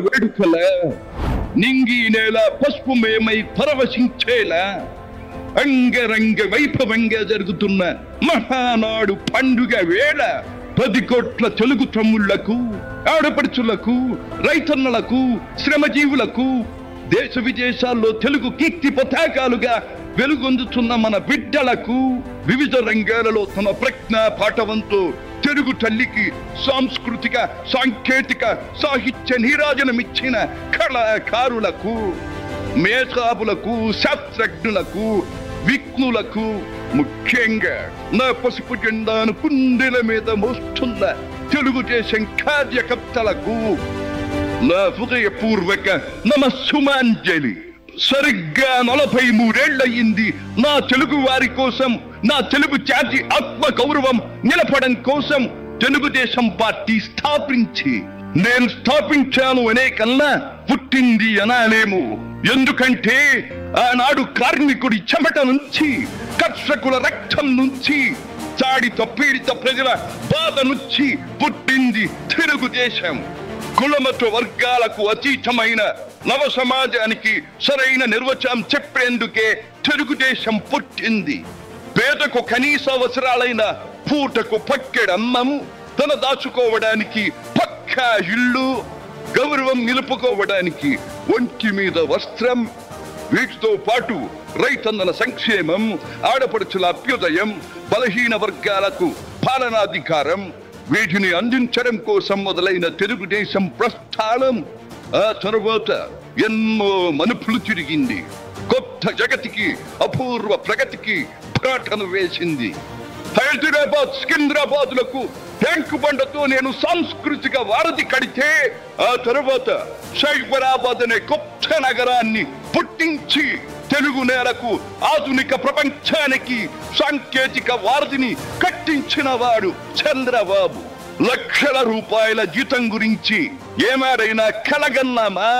వేడుకల నింగి నేల పసుపుమయమై పరవశించేలా అంగరంగ వైభవంగా జరుగుతున్న మహానాడు పండుగ వేళ 10 కోట్ల తెలుగు తమ్ముళ్లకు, ఆడపడుచులకు, రైతన్నలకు, శ్రమజీవులకు, దేశ విదేశాల్లో తెలుగు కీర్తి పతాకాలుగా వెలుగొందుతున్న మన బిడ్డలకు వివిధ రంగాలలో తమ ప్రజ్ఞ పాఠవంతో తెలుగు తల్లికి సాంస్కృతిక, సాంకేతిక, సాహిత్య నీరాజనమిచ్చిన కళాకారులకు, మేధావులకు, శాస్త్రజ్ఞులకు, విఘ్నులకు, ముఖ్యంగా నా పసుపు జెండాను కుండెల మీద మోస్తున్న తెలుగుదేశం కార్యకర్తలకు నా హృదయపూర్వక నమస్సుమాంజలి. సరిగ్గా 43 ఏళ్లయింది నా తెలుగు వారి కోసం, నా తెలుగు జాతి ఆత్మ గౌరవం నిలపడం కోసం తెలుగుదేశం పార్టీ స్థాపించి. నేను స్థాపించాను అనే కన్నా పుట్టింది అనాలేము. ఎందుకంటే ఆనాడు కార్మికుడి చెమట నుంచి, కర్షకుల రక్తం నుంచి, చాడిత పీడిత ప్రజల బాధ నుంచి పుట్టింది తెలుగుదేశం. కులమత వర్గాలకు అతీతమైన నవ సమాజానికి సరైన నిర్వచనం చెప్పేందుకే తెలుగుదేశం పుట్టింది. పేదకు కనీస అవసరాలైన పూటకు పక్కెడన్నము, తన దాచుకోవడానికి పక్కా ఇల్లు, గౌరవం నిలుపుకోవడానికి ఒంటి మీద వస్త్రం, వీటితో పాటు రైతన్నల సంక్షేమం, ఆడపడుచుల అభ్యుదయం, బలహీన వర్గాలకు పాలనాధికారం, వీటిని అందించడం కోసం మొదలైన తెలుగుదేశం ప్రస్థానం ఆ తరువాత ఎన్నో మలుపులు తిరిగింది. కొత్త జగతికి, అపూర్వ ప్రగతికి పాటను వేసింది. హైదరాబాద్, సికింద్రాబాద్లకు ట్యాంకు బండతో నేను సాంస్కృతిక వారధి కడితే, ఆ తరువాత సైబరాబాద్ అనే కొత్త నగరాన్ని పుట్టించి తెలుగు నేలకు, ఆధునిక ప్రపంచానికి సాంకేతిక వారధిని కట్టించిన వాడు చంద్రబాబు. లక్షల రూపాయల జీతం గురించి ఏమారైనా కలగన్నామా?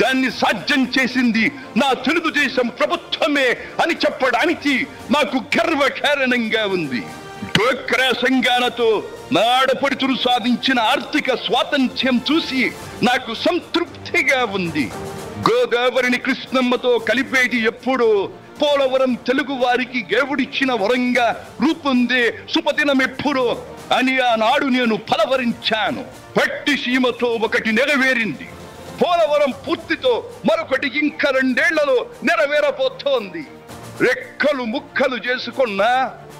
దాన్ని సాధ్యం చేసింది నా తెలుగుదేశం ప్రభుత్వమే అని చెప్పడానికి నాకు గర్వకారణంగా ఉంది. డ్వాక్రా సంఘాలతో నా ఆడపడుచులు సాధించిన ఆర్థిక స్వాతంత్ర్యం చూసి నాకు సంతృప్తిగా ఉంది. గోదావరిని కృష్ణమ్మతో కలిపేది ఎప్పుడో పోలవరం తెలుగు వారికి దేవుడిచ్చిన వరంగా రూపొందే శుభదినం ఎప్పుడో అని ఆనాడు నేను పలవరించాను. పట్టి సీమతో ఒకటి నెరవేరింది. పోలవరం పూర్తితో మరొకటి ఇంకా 2 ఏళ్లలో నెరవేరబోతోంది. రెక్కలు ముక్కలు చేసుకున్న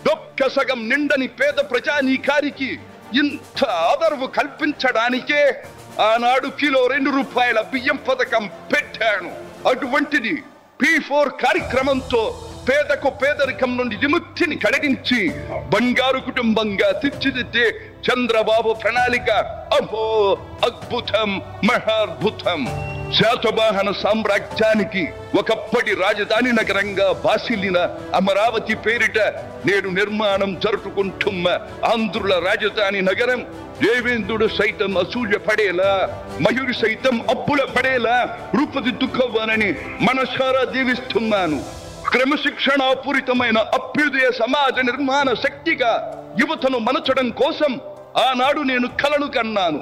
డొక్క సగం నిండని పేద ప్రజానీకారికి ఇంత ఆదరవు కల్పించడానికే ఆనాడు కిలో 2 రూపాయల బియ్యం పథకం పెట్టాను. అటువంటిది P4 కార్యక్రమంతో పేదకు పేదరికం నుండి విముక్తిని కలిగించి బంగారు కుటుంబంగా తీర్చిదిద్దే చంద్రబాబు ప్రణాళిక అహో అద్భుతం, మహాద్భుతం. శాతవాహన సామ్రాజ్యానికి ఒకప్పటి రాజధాని నగరంగా బాసిల్లిన అమరావతి పేరిట నేడు నిర్మాణం జరుపుకుంటున్న ఆంధ్రుల రాజధాని నగరం దేవేంద్రుడు సైతం అసూయ పడేలా, మయూరి సైతం అప్పుల పడేలా రూపుదిద్దుకోవాలని మనసారా దీవిస్తున్నాను. క్రమశిక్షణాపూరితమైన అభ్యుదయ సమాజ నిర్మాణ శక్తిగా యువతను మలచడం కోసం ఆనాడు నేను కలను కన్నాను.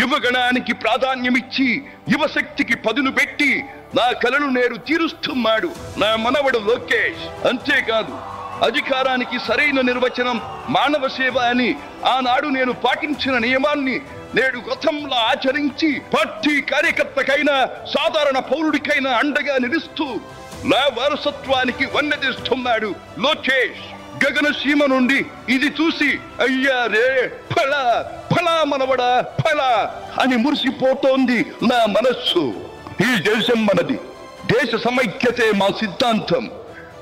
యువగణానికి ప్రాధాన్యమిచ్చి యువశక్తికి పదును పెట్టి నా కలను నేడు తీరుస్తున్నాడు నా మనవడు లోకేష్. అంతేకాదు, అధికారానికి సరైన నిర్వచనం మానవ సేవ అని ఆనాడు నేను పాటించిన నియమాన్ని నేడు గతంలో ఆచరించి పార్టీ కార్యకర్తకైనా సాధారణ పౌరుడికైనా అండగా నిలుస్తూ నా వారసత్వానికి వన్నెదిస్తున్నాడు లోకేష్. గగన సీమ నుండి ఇది చూసి అయ్యా రే ఫలా ఫలా మనవడా ఫలా అని మురిసిపోతోంది నా మనస్సు. ఈ దేశం మనది, దేశ సమైక్యతే మా సిద్ధాంతం,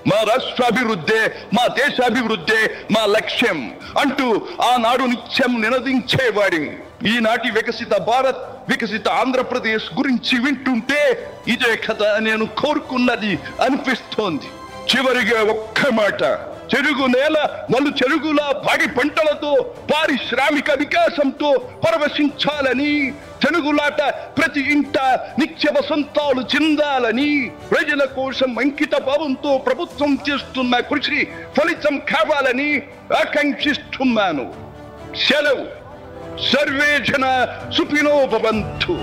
మా రాష్ట్రాభివృద్ధే మా దేశాభివృద్ధే మా లక్ష్యం అంటూ ఆనాడు నిత్యం నినదించేవాడి. ఈనాటి వికసిత భారత్, వికసిత ఆంధ్రప్రదేశ్ గురించి వింటుంటే ఇదే కదా నేను కోరుకున్నది అనిపిస్తోంది. చివరిగా ఒక్క మాట, చెరుగు నేల వాళ్ళు చెరుగులా పాడి పంటలతో పారిశ్రామిక వికాసంతో పరవశించాలని, తెలుగులాట ప్రతి ఇంట నిత్య వసంతాలు చెందాలని, ప్రజల కోసం అంకిత భావంతో ప్రభుత్వం చేస్తున్న కృషి ఫలితం కావాలని ఆకాంక్షిస్తున్నాను. సెలవు. సర్వే జన సుఖినో భవంతు.